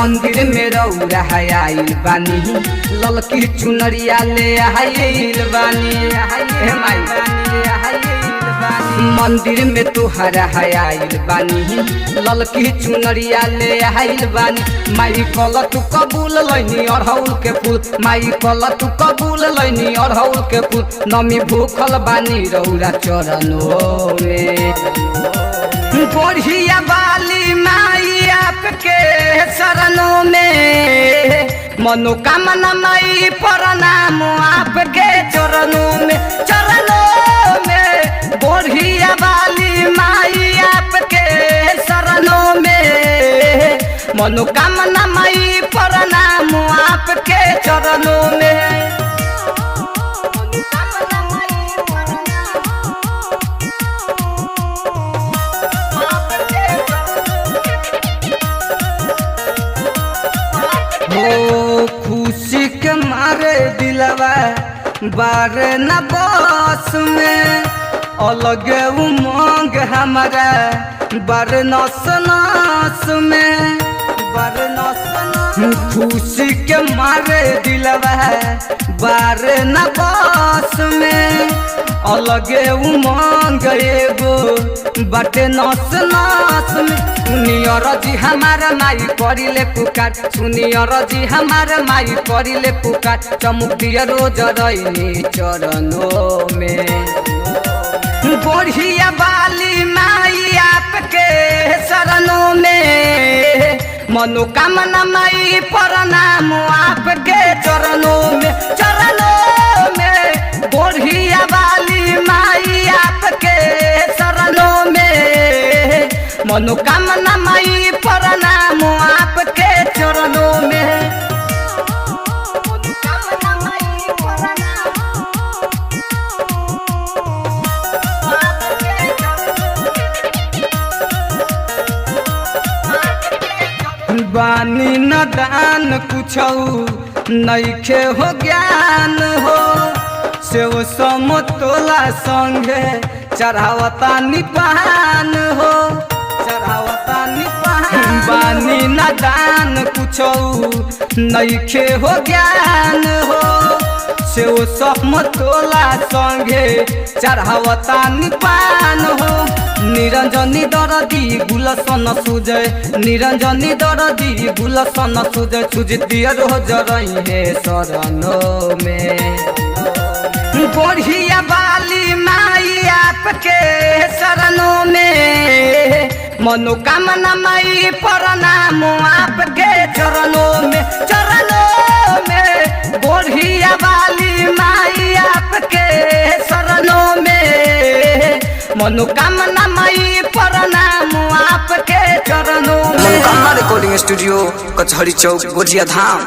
मंदिर में रौरा आइल बानी ललकी चुनरिया ले आइल बानी मंदिर में तुहरा आइल बानी ललकी चुनरिया ले आइल बानी माई कल तू कबूल लैनी अड़हुल के फूल माई कल तू कबूल लैनी अड़हुल के फूल नमी भूखल बानी रौरा चरणों में बढ़िया बाली माई आपके शरणों में मनोकामना माई प्रणाम आपके चरणों में बढ़िया बाली माई आपके शरणों में मनोकामना माई प्रणाम आपके चरणों में। खुशी के मारे दिलवा बार न बस में अलग उमंग हमारा बार नस नस में खुशी के मारे दिलवा बार न बस में अलग उमंग एगो बाटे नस नस में सुनियर जी हमारा माई करिले पुकार सुनियर जी हमारा माई करिले पुकार चमुक दिया रोज रही चरणों में बढ़िया बाली माई आपके शरणों में मनोकामना माई प्रणाम आपके चरणों में बढ़िया बाली माई आपके शरणों में मनोकामना माई प्रणाम आपके चरणों में। बानी न दान कुछौ नइखे हो ज्ञान हो सेव समतोला संगे चढ़ावता निपान हो बानी न दान कुछौ नइखे हो ज्ञान हो सेव समतोला संगे चढ़ावता निपान हो निरंजनी दरदी गुलसन सुजय निरंजनी दरदी गुलसन सुजय सुजतिया रोज रही शरणों में बढ़िया बाली माई आपके शरणों में मनोकामना माई प्रणाम आपके चरणों में बढ़िया बाली माई आपके शरणों में मनोकामना माई प्रणाम आपके चरणों में। मनोकामना रिकॉर्डिंग स्टूडियो कचहरी चौक गोजिया धाम।